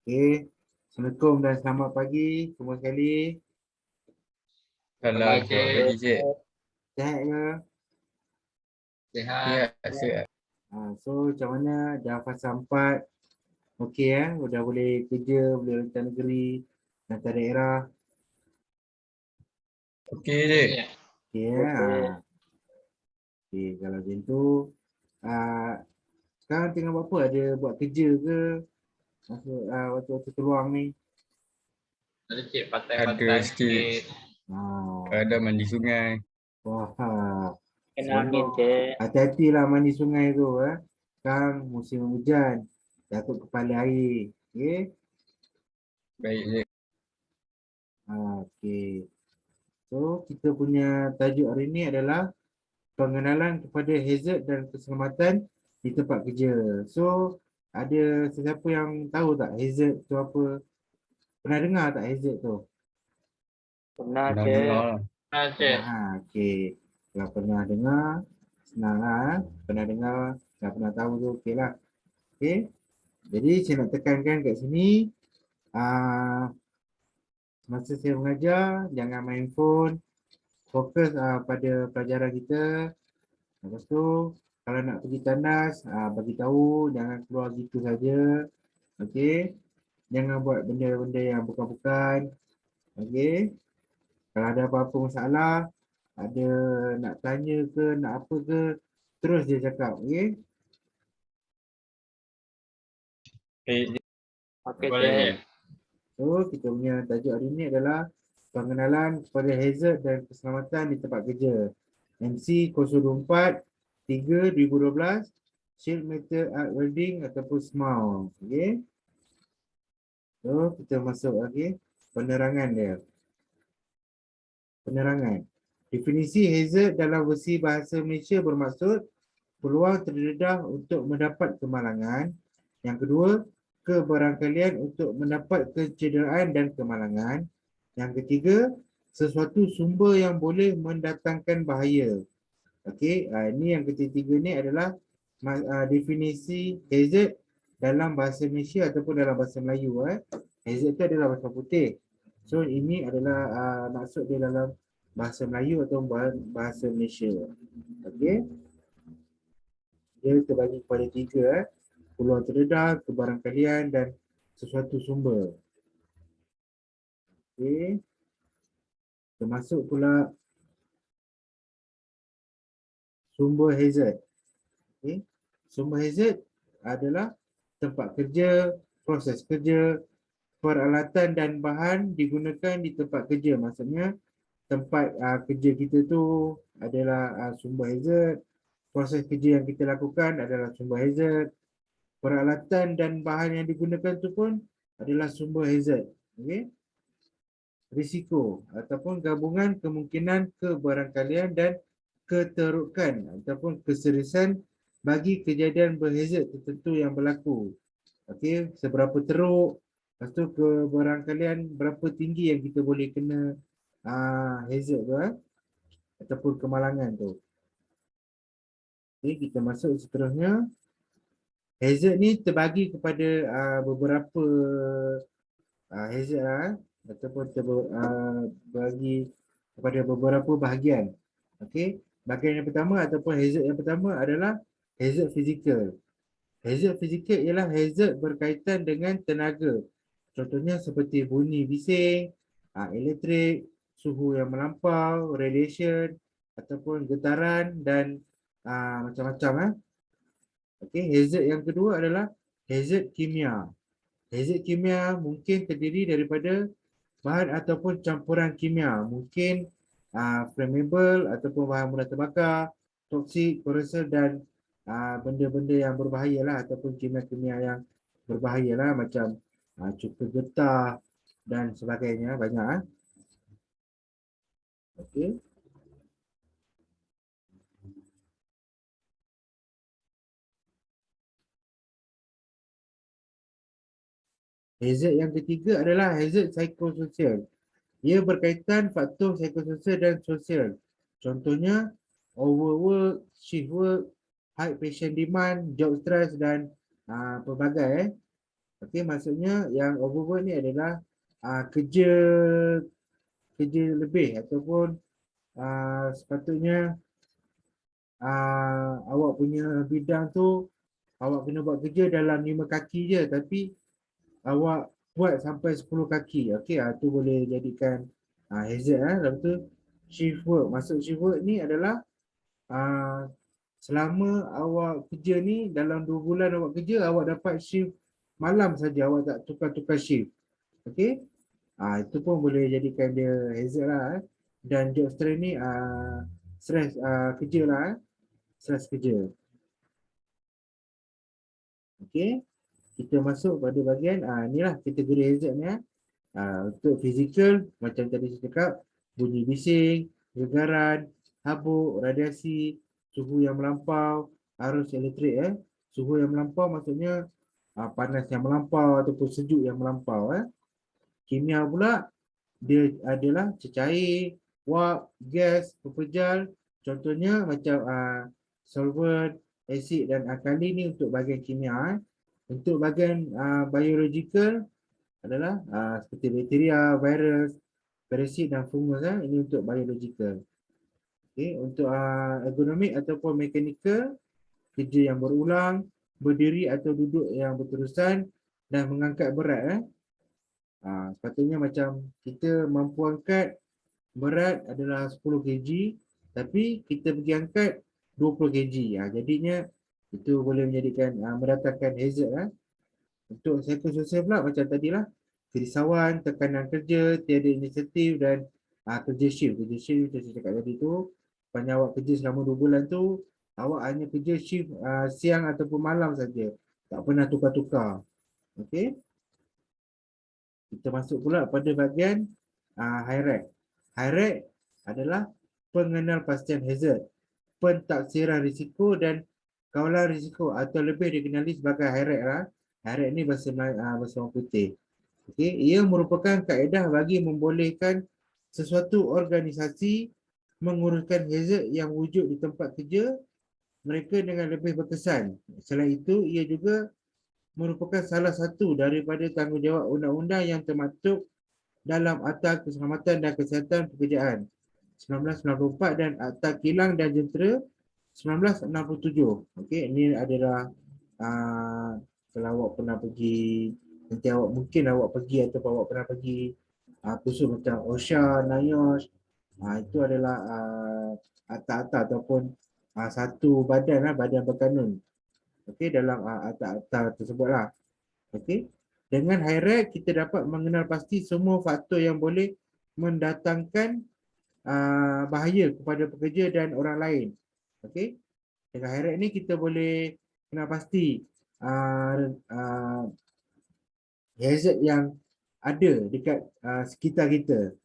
Okey. Assalamualaikum dan selamat pagi semua sekali. Salam, selamat pagi Cik. Sihat ke? Sihat, sihat. So macam mana? Dah fasa 4. Okey dah boleh kerja, boleh hantar negeri, hantar daerah. Okey Cik. Okey Okey, kalau macam tu sekarang tengah buat apa? Ada buat kerja ke? Masa waktu-waktu terluang ni. Ada cik patai-patai Ada sikit. sikit. Kadang mandi sungai. Wah. Kena angin Cik. Hati-hatilah mandi sungai tu. Sekarang musim hujan. Takut kepala air. Okey. Baik Cik. Okey. So, kita punya tajuk hari ni adalah pengenalan kepada hazard dan keselamatan di tempat kerja. So, ada sesiapa yang tahu tak hazard tu apa? Pernah dengar tak hazard tu? Pernah Pernah Cik. dengar lah. Cik. Okey. Kalau pernah dengar, senanglah. Pernah dengar, dah pernah tahu tu okey lah. Okey. Jadi, saya nak tekankan kat sini, masa saya mengajar, jangan main phone, fokus pada pelajaran kita. Lepas tu, kalau nak pergi tandas, bagi tahu, jangan keluar gitu saja. Okey. Jangan buat benda-benda yang bukan-bukan. Okey. Kalau ada apa-apa masalah, ada nak tanya ke, nak apa ke, terus dia cakap. Okey. Baik Cik. Okey Boleh Cik. cik. So, kita punya tajuk hari ini adalah pengenalan kepada hazard dan keselamatan di tempat kerja. MC 024 3 2012, Shield Metal Arc Welding ataupun SMAW. Okey. So, kita masuk lagi penerangan dia. Penerangan. Definisi hazard dalam versi bahasa Malaysia bermaksud peluang terdedah untuk mendapat kemalangan. Yang kedua, kebarangkalian untuk mendapat kecederaan dan kemalangan. Yang ketiga, sesuatu sumber yang boleh mendatangkan bahaya. Okey, ini yang ketiga ni adalah definisi hazard dalam bahasa Malaysia ataupun dalam bahasa Melayu. Hazard tu adalah bahasa putih. So ini adalah maksud dia dalam bahasa Melayu atau bahasa Malaysia. Okey. Dia terbagi kepada 3 peluang terdedah, kebarangkalian dan sesuatu sumber. Okey. Termasuk pula sumber hazard. Okay. Sumber hazard adalah tempat kerja, proses kerja, peralatan dan bahan digunakan di tempat kerja. Maksudnya tempat kerja kita tu adalah sumber hazard, proses kerja yang kita lakukan adalah sumber hazard, peralatan dan bahan yang digunakan tu pun adalah sumber hazard. Okay. Risiko ataupun gabungan kemungkinan kebarangkalian dan keterukan ataupun keseriusan bagi kejadian berhazard tertentu yang berlaku. Okey, seberapa teruk, lepas tu kebarangkalian berapa tinggi yang kita boleh kena hazard tu ataupun kemalangan tu. Okey, kita masuk seterusnya. Hazard ni terbagi kepada beberapa hazard ataupun terbagi kepada beberapa bahagian. Okey, bahagian yang pertama ataupun hazard yang pertama adalah hazard fizikal. Hazard fizikal ialah hazard berkaitan dengan tenaga. Contohnya seperti bunyi bising, elektrik, suhu yang melampau, radiation ataupun getaran dan macam-macam. Okey, hazard yang kedua adalah hazard kimia. Hazard kimia mungkin terdiri daripada bahan ataupun campuran kimia. Mungkin flammable ataupun bahan mudah terbakar, toksik, korosif dan benda-benda yang berbahaya lah ataupun kimia-kimia yang berbahaya lah macam cuka getah dan sebagainya, banyak. Okey. Hazard yang ketiga adalah hazard psikososial. Ia berkaitan faktor psikososial dan sosial. Contohnya overwork, shift work, high patient demand, job stress dan pelbagai. Okey, maksudnya yang overwork ni adalah kerja lebih ataupun sepatutnya awak punya bidang tu awak kena buat kerja dalam 5 kaki je, tapi awak buat sampai 10 kaki. Okey, tu boleh jadikan hazard. Lepas tu shift work. Maksud shift work ni adalah selama awak kerja ni dalam 2 bulan awak kerja, awak dapat shift malam saja, awak tak tukar-tukar shift. Okey, itu pun boleh jadikan dia hazard lah. Dan job stress ni stress kerja lah. Stress kerja. Okey, kita masuk pada bahagian inilah kategori hazard ni. Untuk fizikal, macam tadi saya cakap, bunyi bising, gegaran, habuk, radiasi, suhu yang melampau, arus elektrik. Suhu yang melampau maksudnya panas yang melampau ataupun sejuk yang melampau. Kimia pula dia adalah cecair, wap, gas, pepejal. Contohnya macam solvent, asid dan alkali ni untuk bahagian kimia. Untuk bahagian biological adalah seperti bakteria, virus, parasit dan fungus. Ini untuk biological. Okay. Untuk ergonomik ataupun mekanikal, kerja yang berulang, berdiri atau duduk yang berterusan dan mengangkat berat. Sepatutnya macam kita mampu angkat berat adalah 10 kg, tapi kita pergi angkat 20 kg. Jadinya itu boleh menjadikan mendatangkan hazard. Untuk psikososial pula macam tadilah, kerisauan, tekanan kerja, tiada inisiatif dan kerja shift. Kerja shift macam saya cakap tadi tu, sepanjang awak kerja selama 2 bulan tu, awak hanya kerja shift siang ataupun malam saja. Tak pernah tukar-tukar. Okey. Kita masuk pula pada bahagian high-rate. High-rate adalah pengenalpastian hazard, pentaksiran risiko dan kawalan risiko atau lebih dikenali sebagai high-rate lah. High-rate ni bahasa orang putih. Okey, ia merupakan kaedah bagi membolehkan sesuatu organisasi menguruskan hazard yang wujud di tempat kerja mereka dengan lebih berkesan. Selain itu, ia juga merupakan salah satu daripada tanggungjawab undang-undang yang termaktub dalam Akta Keselamatan dan Kesihatan Pekerjaan 1994 dan Akta Kilang dan Jentera 1967. Okey, ini adalah kalau awak pernah pergi, nanti awak mungkin awak pergi atau awak pernah pergi kursus macam OSHA, NIOSH, itu adalah akta-akta ataupun satu badan badan berkanun. Okey, dalam akta-akta tersebutlah. Okey. Dengan high-rate kita dapat mengenal pasti semua faktor yang boleh mendatangkan bahaya kepada pekerja dan orang lain. Okey. Dengan high-rate ni kita boleh kenal pasti hazard yang ada dekat sekitar kita.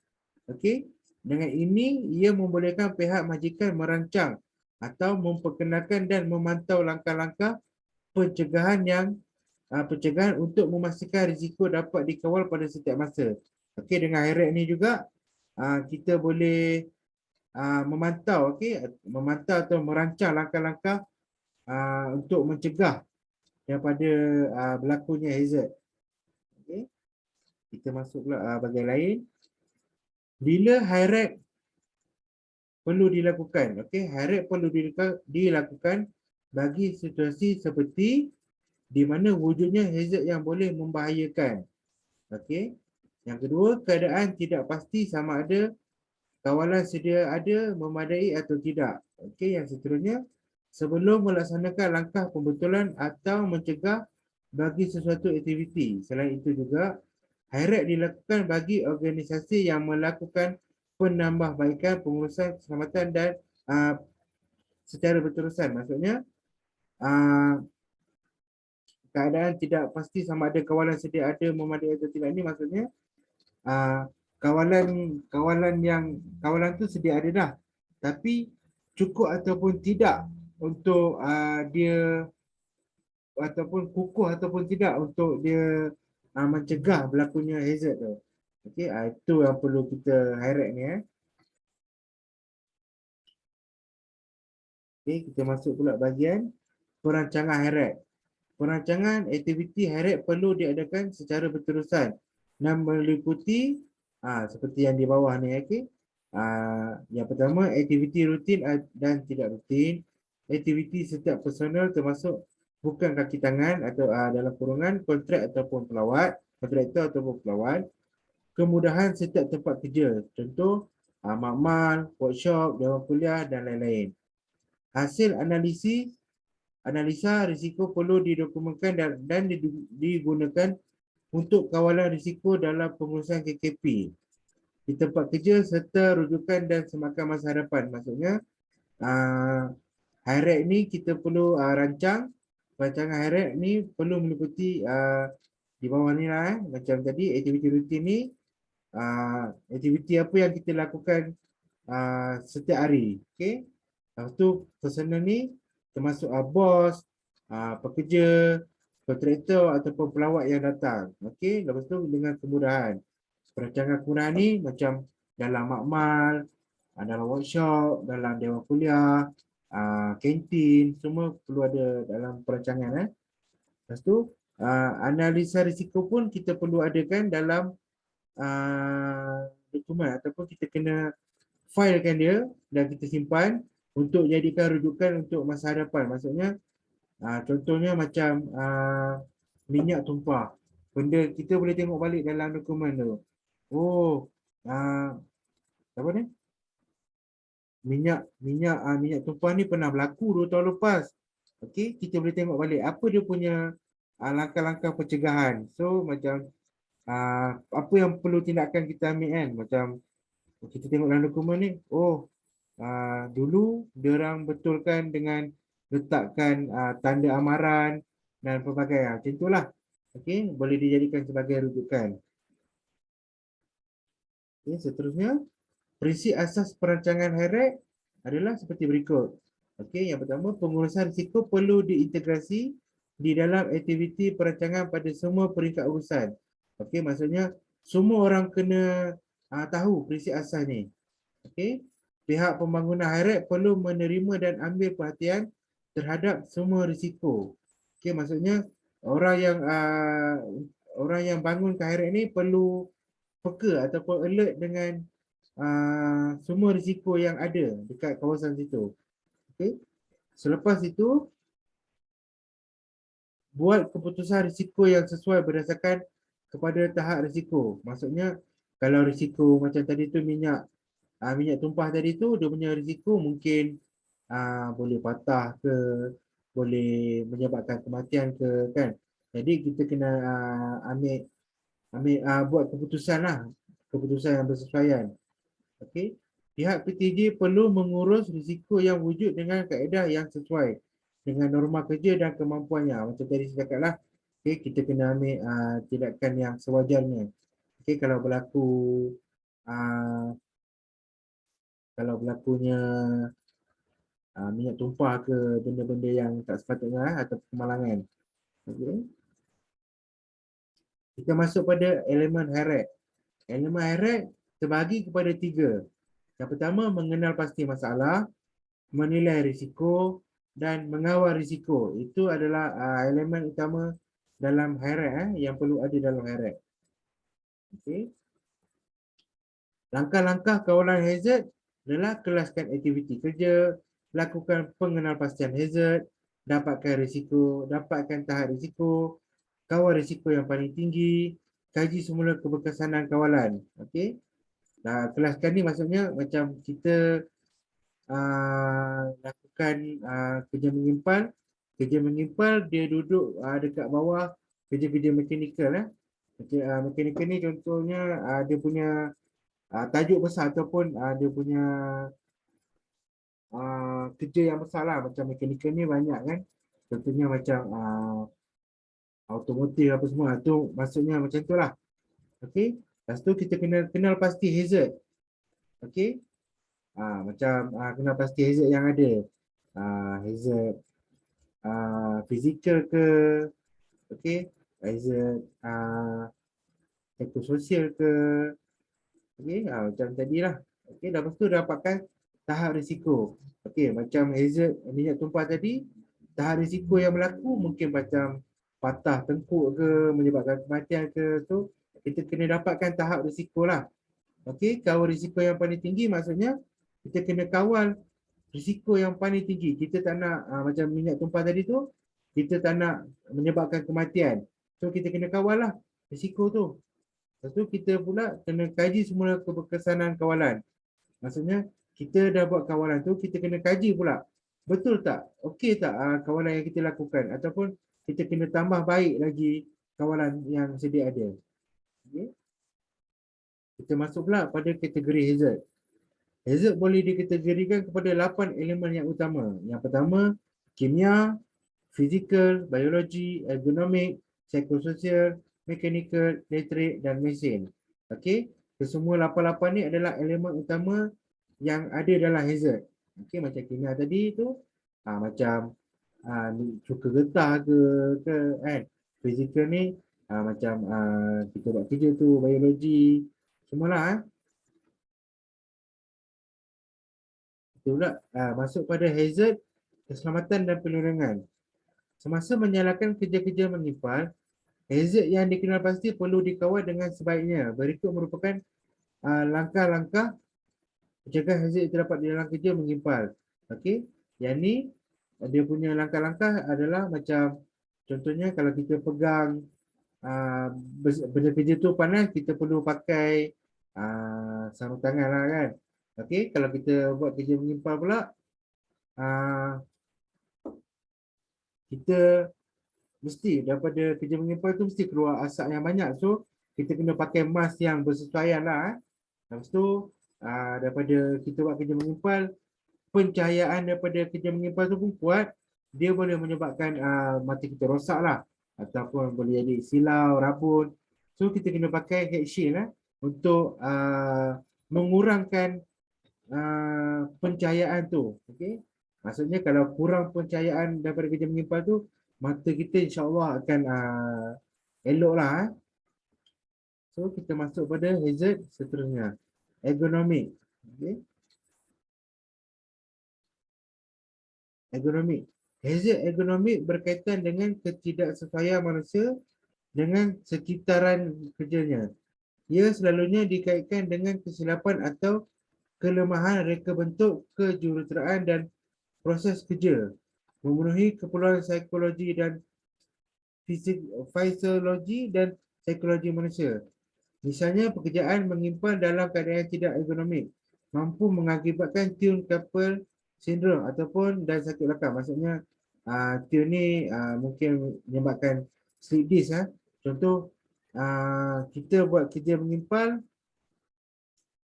Okey. Dengan ini ia membolehkan pihak majikan merancang atau memperkenalkan dan memantau langkah-langkah pencegahan untuk memastikan risiko dapat dikawal pada setiap masa. Okey, dengan high-rate ni juga kita boleh memantau, memantau atau merancang langkah-langkah untuk mencegah daripada berlakunya hazard. Okey. Kita masuk pula bahagian lain. Bila high-rate perlu dilakukan. Okey, high-rate perlu dilakukan bagi situasi seperti di mana wujudnya hazard yang boleh membahayakan. Okey. Yang kedua, keadaan tidak pasti sama ada kawalan sedia ada memadai atau tidak. Okey, yang seterusnya, sebelum melaksanakan langkah pembetulan atau mencegah bagi sesuatu aktiviti. Selain itu juga, high-rate dilakukan bagi organisasi yang melakukan penambahbaikan pengurusan keselamatan dan secara berterusan. Maksudnya, keadaan tidak pasti sama ada kawalan sedia ada memadai atau tidak, ni maksudnya kawalan tu sedia ada dah, tapi cukup ataupun tidak untuk dia ataupun kukuh ataupun tidak untuk dia mencegah berlakunya hazard tu. Okey, itu yang perlu kita highlight ni. Okey, kita masuk pula bahagian perancangan high-rate. perancangan aktiviti heret perlu diadakan secara berterusan dan meliputi seperti yang di bawah ni. Okey. Yang pertama, aktiviti rutin dan tidak rutin. Aktiviti setiap personal termasuk bukan kaki tangan atau dalam kurungan kontrak ataupun pelawat, kontraktor ataupun pelawat. Kemudahan setiap tempat kerja, contoh makmal, workshop, dewan kuliah dan lain-lain. Hasil analisa risiko perlu didokumentkan dan digunakan untuk kawalan risiko dalam pengurusan KKP di tempat kerja serta rujukan dan semakan masa hadapan. Maksudnya HIREC ni kita perlu rancang. Rancangan HIREC ni perlu meliputi di bawah ni lah macam tadi, aktiviti rutin ni, aktiviti apa yang kita lakukan setiap hari. Okay. Lepas tu personal ni termasuk bos, pekerja, kontraktor ataupun pelawat yang datang. Okay. Lepas tu dengan kemudahan. Perancangan kemudahan ni macam dalam makmal, dalam workshop, dalam dewan kuliah, kantin, semua perlu ada dalam perancangan. Lepas tu analisa risiko pun kita perlu adakan dalam dokumen ataupun kita kena filekan dia dan kita simpan untuk jadikan rujukan untuk masa hadapan. Maksudnya contohnya macam minyak tumpah. Benda kita boleh tengok balik dalam dokumen tu. Oh, apa ni? Minyak tumpah ni pernah berlaku 2 tahun lepas. Okey, kita boleh tengok balik apa dia punya langkah-langkah pencegahan. So macam apa yang perlu tindakan kita ambil kan? Macam kita tengok dalam dokumen ni, dulu diorang betulkan dengan letakkan tanda amaran dan pelbagai. Macam itulah. Okey, boleh dijadikan sebagai rujukan. Okay, seterusnya, prinsip asas perancangan HIREC adalah seperti berikut. Okey, yang pertama, pengurusan risiko perlu diintegrasi di dalam aktiviti perancangan pada semua peringkat urusan. Okey, maksudnya semua orang kena tahu prinsip asas ni. Okey, pihak pembangunan HIREC perlu menerima dan ambil perhatian terhadap semua risiko. Okey, maksudnya orang yang bangun ke HIREC ni perlu peka ataupun alert dengan semua risiko yang ada dekat kawasan situ. Okay. Selepas itu, buat keputusan risiko yang sesuai berdasarkan kepada tahap risiko. Maksudnya, kalau risiko macam tadi tu minyak tumpah tadi tu, dia punya risiko mungkin boleh patah ke, boleh menyebabkan kematian ke, kan. Jadi kita kena buat keputusan lah, keputusan yang bersesuaian. Okey, pihak PTJ perlu mengurus risiko yang wujud dengan kaedah yang sesuai dengan norma kerja dan kemampuannya. Macam tadi saya cakap lah, okay, kita kena ambil tindakan yang sewajarnya. Okay, kalau berlakunya minyak tumpah ke benda-benda yang tak sepatutnya atau kemalangan. Okay. Kita masuk pada elemen HIREC. Elemen HIREC terbagi kepada 3. Yang pertama, mengenal pasti masalah, menilai risiko dan mengawal risiko. Itu adalah elemen utama dalam HIREC yang perlu ada dalam HIREC. Okay. Langkah-langkah kawalan hazard adalah kelaskan aktiviti kerja, lakukan pengenalpastian hazard, dapatkan tahap risiko, kawal risiko yang paling tinggi, kaji semula keberkesanan kawalan. Okey. Nah, kelaskan ni maksudnya macam kita lakukan kerja mengimpal. Kerja mengimpal dia duduk dekat bawah kerja-kerja mekanikal. Mekanikal ni contohnya dia punya tajuk besar ataupun dia punya kerja yang besar lah. Macam mekanikal ni banyak kan. Contohnya macam automotif apa semua. Tu maksudnya macam tu lah. Okey. Lepas tu kita kena kenal pasti hazard. Okey. Macam kenal pasti hazard yang ada. Hazard fizikal ke. Okey. Hazard ekososial ke. Okey. Macam tadilah. Okey. Lepas tu dapatkan tahap risiko. Okey. Macam hazard minyak tumpah tadi. Tahap risiko yang berlaku mungkin macam patah tengkuk ke, menyebabkan kematian ke, tu kita kena dapatkan tahap risiko lah. Okey, kawal risiko yang paling tinggi maksudnya kita kena kawal risiko yang paling tinggi. Kita tak nak macam minyak tumpah tadi tu, kita tak nak menyebabkan kematian. So kita kena kawal lah risiko tu. Lepas tu kita pula kena kaji semula keberkesanan kawalan. Maksudnya kita dah buat kawalan tu, kita kena kaji pula. Betul tak? Okey tak kawalan yang kita lakukan? Ataupun kita kena tambah baik lagi kawalan yang sedia ada. Okay. Kita masuk pula pada kategori hazard. Hazard boleh dikategorikan kepada 8 elemen yang utama. Yang pertama, kimia, fizikal, biologi, ergonomik, psikososial, mekanikal, elektrik dan mesin. Okey, kesemua 8 ni adalah elemen utama yang ada dalam hazard. Okey, macam kimia tadi tu, macam cuka getah ke kan. Fizikal ni macam kita buat kerja tu, biologi, semualah. Kita pula masuk pada hazard, keselamatan dan penerangan. Semasa menjalankan kerja-kerja mengimpal, hazard yang dikenal pasti perlu dikawal dengan sebaiknya. Berikut merupakan langkah-langkah mencegah hazard terdapat di dalam kerja mengimpal. Okey, yang ni dia punya langkah-langkah adalah macam contohnya kalau kita pegang benda kerja tu panas, kita perlu pakai sarung tangan lah kan. Okey, kalau kita buat kerja mengimpal pula, kita mesti daripada kerja mengimpal tu mesti keluar asap yang banyak. So, kita kena pakai mask yang bersesuaian lah. Lepas tu, daripada kita buat kerja mengimpal, pencahayaan daripada kerja mengimpal tu pun kuat, dia boleh menyebabkan mata kita rosak lah. Ataupun boleh jadi silau, rabun. So, kita kena pakai head shield lah untuk mengurangkan pencahayaan tu. Okay? Maksudnya kalau kurang pencahayaan daripada kerja mengimpal tu, mata kita insyaAllah akan elok lah. So kita masuk pada hazard seterusnya. Ergonomik. Okay? Ergonomik. Hazard ergonomik berkaitan dengan ketidaksesuaian manusia dengan sekitaran kerjanya. Ia selalunya dikaitkan dengan kesilapan atau kelemahan reka bentuk, kejuruteraan dan proses kerja, memenuhi keperluan psikologi dan fisiologi dan psikologi manusia. Misalnya pekerjaan mengimpal dalam keadaan yang tidak ergonomik mampu mengakibatkan tune carpal syndrome ataupun dan sakit belakang. Maksudnya tune ni mungkin menyebabkan slip disc. Contoh kita buat kerja mengimpal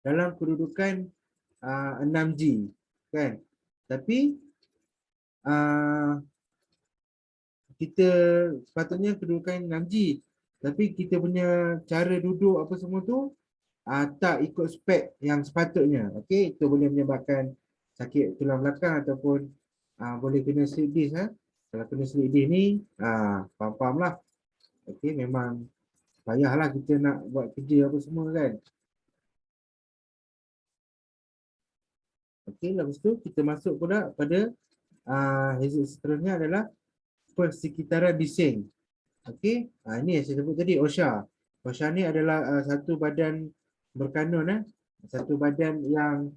dalam kedudukan 6G kan. Tapi kita sepatutnya kedudukan 6G, tapi kita punya cara duduk apa semua tu tak ikut spek yang sepatutnya. Okey, itu boleh menyebabkan sakit tulang belakang ataupun boleh kena slip disc. Kalau kena slip disc ni faham-faham lah. Okey, memang payahlah kita nak buat kerja apa semua kan. Okey, lepas tu kita masuk pula pada hazard seterusnya adalah persekitaran bising. Okey, ini yang saya sebut tadi, OSHA. OSHA ni adalah satu badan berkanun, satu badan yang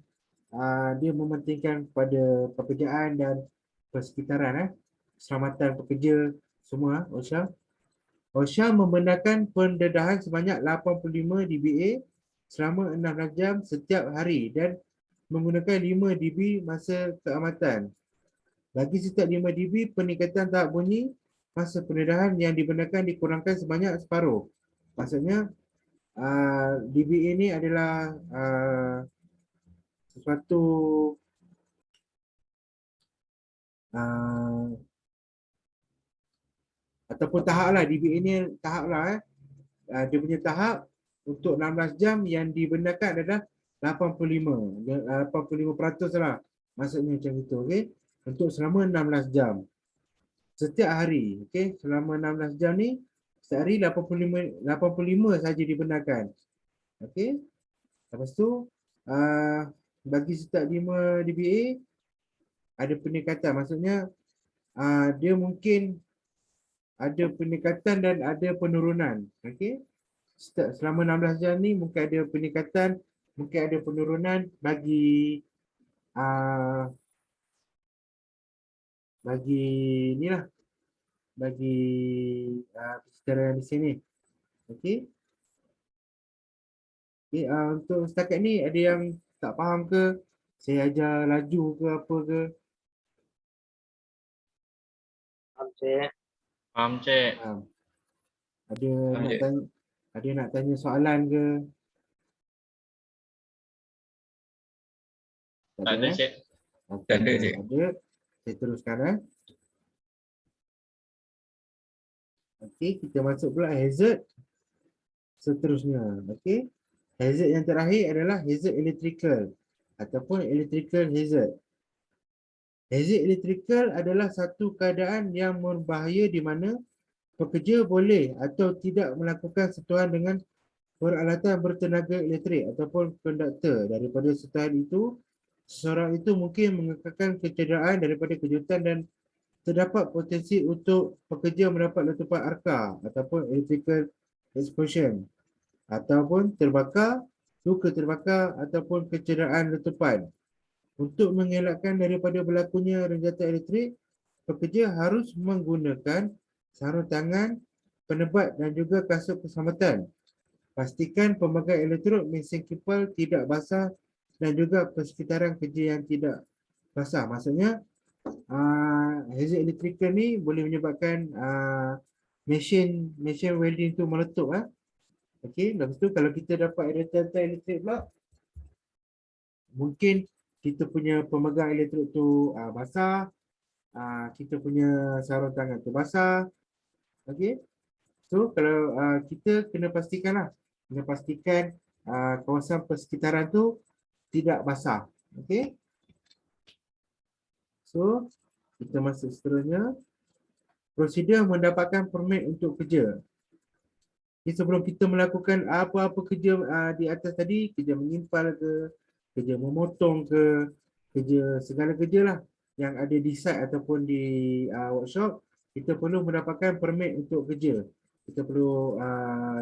dia mementingkan pada pekerjaan dan persekitaran, keselamatan pekerja semua. OSHA membenarkan pendedahan sebanyak 85 dBA selama 16 jam setiap hari dan menggunakan 5 dB masa keamatan. Bagi setiap 5 dB, peningkatan tahap bunyi masa pendedahan yang dibenarkan dikurangkan sebanyak separuh. Maksudnya, dBA ini adalah sesuatu ataupun tahap lah. dBA ini tahap lah. Dia punya tahap untuk 16 jam yang dibenarkan adalah 85% lah. Maksudnya macam itu, okey. Untuk selama 16 jam. Setiap hari, okey. Selama 16 jam ni, setiap hari 85 saja dibenarkan. Okey. Lepas tu, bagi setiap 5 dBA, ada peningkatan. Maksudnya, dia mungkin ada peningkatan dan ada penurunan. Okey. Selama 16 jam ni mungkin ada peningkatan, mungkin ada penurunan bagi inilah, bagi secara yang di sini. Okey. Okay, untuk setakat ni ada yang tak faham ke? Saya ajar laju ke apa ke? Faham, Cik. Faham, Cik. Faham. Ada Faham, nak Cik. tanya, ada nak tanya soalan ke? Tak ada, Cik. Okey, Tak ada, kalau Cik. ada, saya teruskan. Okey, kita masuk pula hazard seterusnya. Okey. Hazard yang terakhir adalah hazard electrical ataupun electrical hazard. Hazard electrical adalah satu keadaan yang berbahaya di mana pekerja boleh atau tidak melakukan sentuhan dengan peralatan bertenaga elektrik ataupun konduktor. Daripada sentuhan itu, seseorang itu mungkin mengekalkan kecederaan daripada kejutan dan terdapat potensi untuk pekerja mendapat letupan arka ataupun electrical explosion ataupun terbakar, luka terbakar ataupun kecederaan letupan. Untuk mengelakkan daripada berlakunya renjatan elektrik, pekerja harus menggunakan sarung tangan, penebat dan juga kasut keselamatan. Pastikan pemakai elektrod mesin kipal tidak basah dan juga persekitaran kerja yang tidak basah. Maksudnya, hazard electrical ni boleh menyebabkan mesin welding tu meletup. Okey, lepas tu kalau kita dapat renjatan elektrik pula, mungkin kita punya pemegang elektrod tu basah, kita punya sarung tangan tu basah. Okey. So kalau kita kena pastikan kawasan persekitaran tu tidak basah. Okey. So kita masuk seterusnya. Prosedur mendapatkan permit untuk kerja. Jadi sebelum kita melakukan apa-apa kerja di atas tadi, kerja menyimpal ke, kerja memotong ke, segala kerja lah yang ada di site ataupun di workshop, kita perlu mendapatkan permit untuk kerja. Kita perlu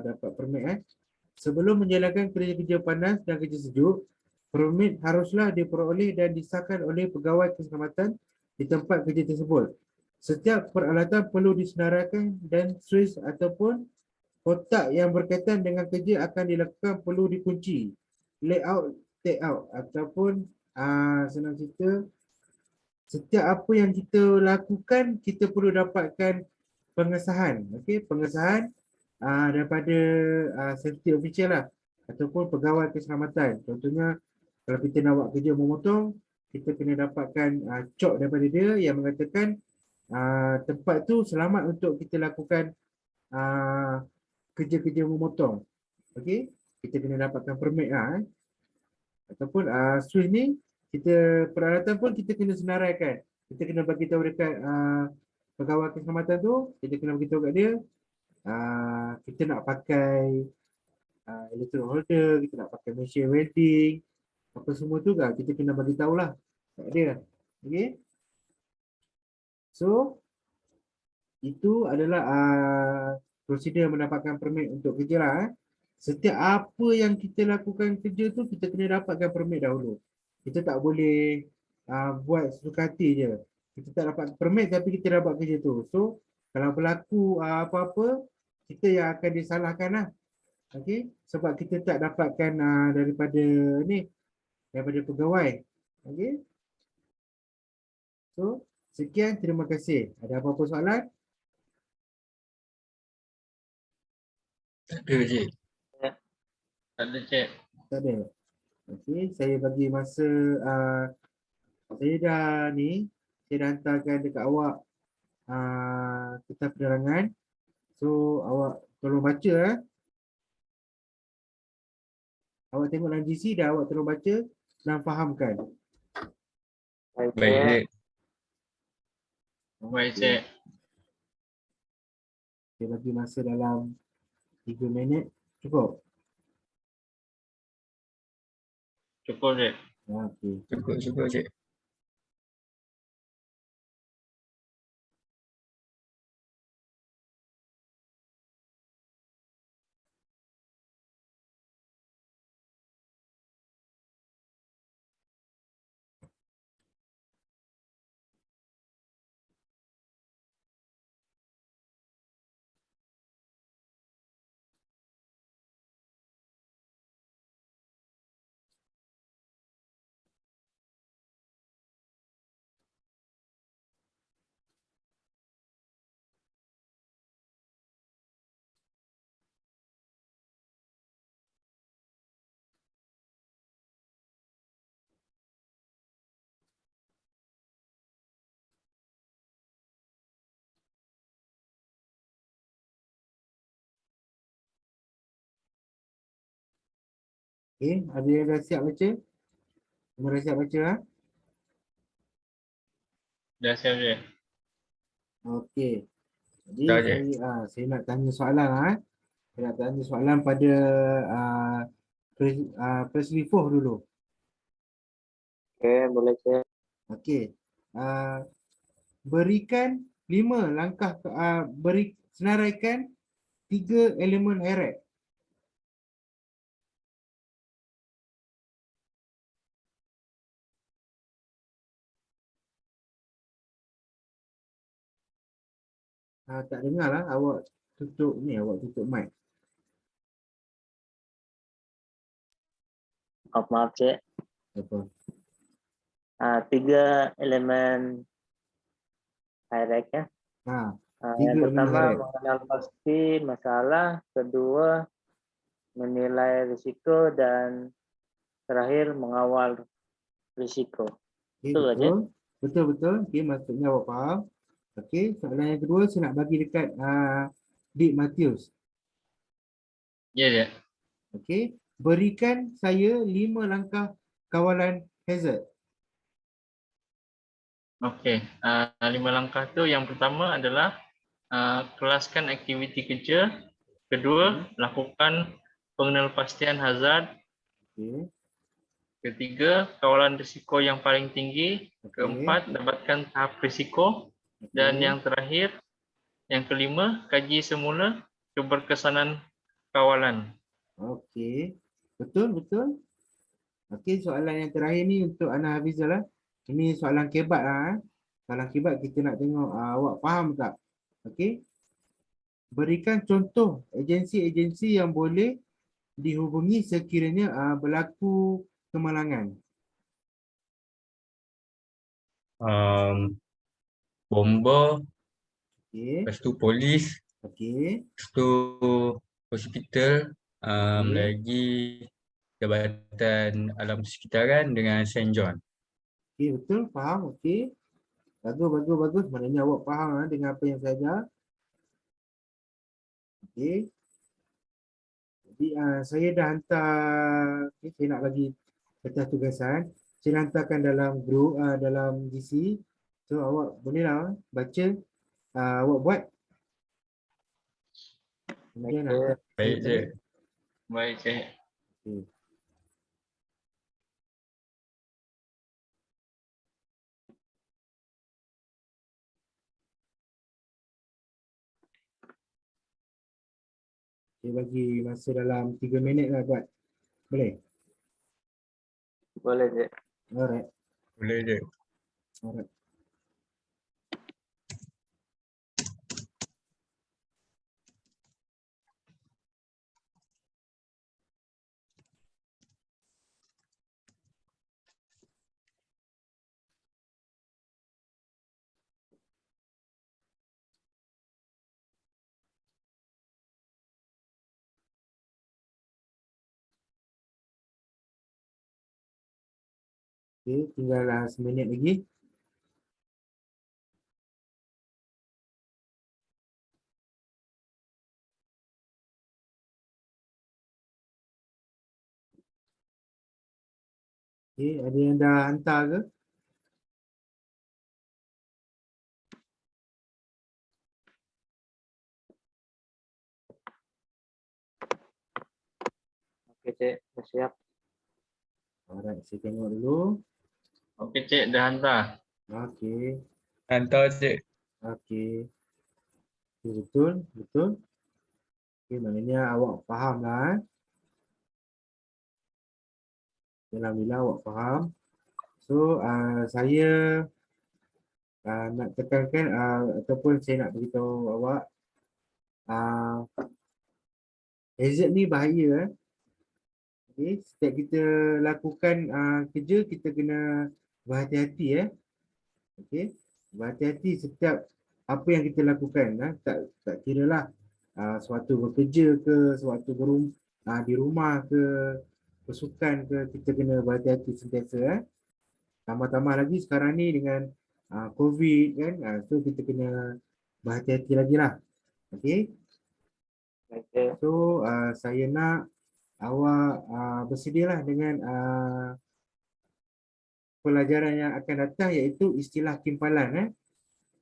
dapat permit. Sebelum menjalankan kerja-kerja panas dan kerja sejuk, permit haruslah diperoleh dan disahkan oleh pegawai keselamatan di tempat kerja tersebut. Setiap peralatan perlu disenaraikan dan suis ataupun kotak yang berkaitan dengan kerja akan dilakukan perlu dikunci. Layout, take out ataupun senang cerita, setiap apa yang kita lakukan kita perlu dapatkan pengesahan. Okey, pengesahan daripada safety official lah ataupun pegawai keselamatan. Contohnya kalau kita nak buat kerja memotong, kita kena dapatkan cok daripada dia yang mengatakan tempat tu selamat untuk kita lakukan kerja-kerja memotong. Okey, kita kena dapatkan permit lah. Ataupun switch ni, kita peralatan pun kita kena senaraikan. Kita kena bagi tahu dekat pegawai keselamatan tu, kita kena bagi tahu kat dia kita nak pakai electrode holder, kita nak pakai mesin welding, apa semua tu kan kita kena bagi tahulah kat dia. Okey. So itu adalah prosedur mendapatkan permit untuk kerja lah. Setiap apa yang kita lakukan kerja tu kita kena dapatkan permit dahulu. Kita tak boleh buat sesuka hati je. Kita tak dapat permit tapi kita dapat kerja tu. So kalau berlaku apa-apa, kita yang akan disalahkan lah. Okey, sebab kita tak dapatkan daripada pegawai. Okey. So sekian, terima kasih. Ada apa-apa soalan? Tak ada, Cik. Tak ada, Cik. Tak ada. Okey, saya bagi masa saya dah hantarkan dekat awak kitab penerangan. So awak tolong baca. Awak tengok dalam GC dah, awak tolong baca dan fahamkan. Baik, Baik, Cik. Cik. Baik, Cik. Saya bagi masa dalam 3 minit. Cukup? Cukup, Cik. Okey. Cukup, Cik. Okey, ada yang dah siap baca? Semua dah siap baca ah? Dah siap, Cik. Okey. Jadi Dah, Cik. saya nak tanya soalan Saya nak tanya soalan pada Preslifuh dulu. Oke, boleh cek. Okey. Ah, berikan 5 langkah senaraikan 3 elemen heret. Tak dengar lah, awak tutup mic. Maaf cek. Apa? 3 elemen hierarki ya. Ha, Yang 3 elemen pertama heret. mengenal pasti masalah, kedua menilai risiko, dan terakhir mengawal risiko. Okey, Betul tak, betul. Betul. Okey, maksudnya awak faham. Okey, soalan yang kedua saya nak bagi dekat Dik Matius. Ya, Cik. Okey, berikan saya 5 langkah kawalan hazard. Okey. 5 langkah tu yang pertama adalah kelaskan aktiviti kerja. Kedua, lakukan pengenalpastian hazard. Okey. Ketiga, kawalan risiko yang paling tinggi. Okey. Keempat, dapatkan tahap risiko. Dan Okey. yang terakhir, yang kelima, kaji semula keberkesanan kawalan. Okey. Betul. Okey, soalan yang terakhir ni untuk Ana Hafizal lah. Ini soalan kebat lah. Soalan kebat kita nak tengok awak faham tak? Okey. Berikan contoh agensi-agensi yang boleh dihubungi sekiranya berlaku kemalangan. Bomba, Okey. lepas tu polis, Okey. lepas tu hospital, Okey. lagi Jabatan Alam Sekitaran dengan St. John. Okey, betul, faham. Okey. Bagus. Maknanya awak faham dengan apa yang saya ajar. Okey. Jadi saya dah hantar, saya nak bagi kertas tugasan. Saya hantarkan dalam grup, dalam GC. So awak bolehlah baca, awak buat. Kemudian Okey. hantar saya Baik, balik. Cik. Baik, Cik. Okey. Saya bagi masa dalam 3 minit lah buat. Boleh? Boleh cek. Boleh, Alright. Cik. Alright. Okey, tinggal 1 minit lagi. Okey, ada yang dah hantar ke? Okey cek, dah siap. Alright, saya tengok dulu. Okey, Cik. Dah hantar. Okey. Hantar, Cik. Okey. Betul. Okey, maknanya awak faham lah. Alhamdulillah awak faham. So, saya nak tekankan ataupun saya nak beritahu awak, hazard ni bahaya. Okay, setiap kita lakukan kerja, kita kena berhati-hati. Okay, berhati-hati setiap apa yang kita lakukan. Tak kira lah suatu bekerja ke, suatu di rumah ke, bersukan ke, kita kena berhati-hati sentiasa. Tambah-tambah lagi sekarang ni dengan COVID kan, so kita kena berhati-hati lagi lah. Okay, Baik cek. so saya nak awak bersedialah dengan pelajaran yang akan datang, iaitu istilah timpalan.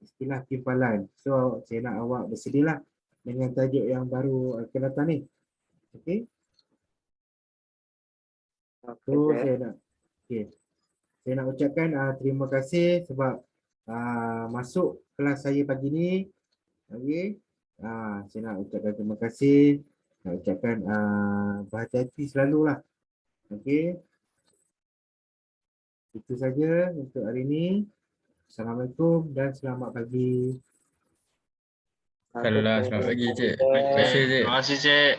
Istilah timpalan. So, saya nak awak bersedialah dengan tajuk yang baru akan datang ni. Okey. Oke, So, Cik. saya nak ucapkan terima kasih sebab masuk kelas saya pagi ni. Okey. Saya nak ucapkan terima kasih. Nak ucapkan berhati-hati selalulah. Okey. Itu saja untuk hari ini. Assalamualaikum dan selamat pagi. Oke, Salam, Cik. selamat pagi, Cik. Terima kasih, Terima kasih, Cik. Terima kasih, Cik.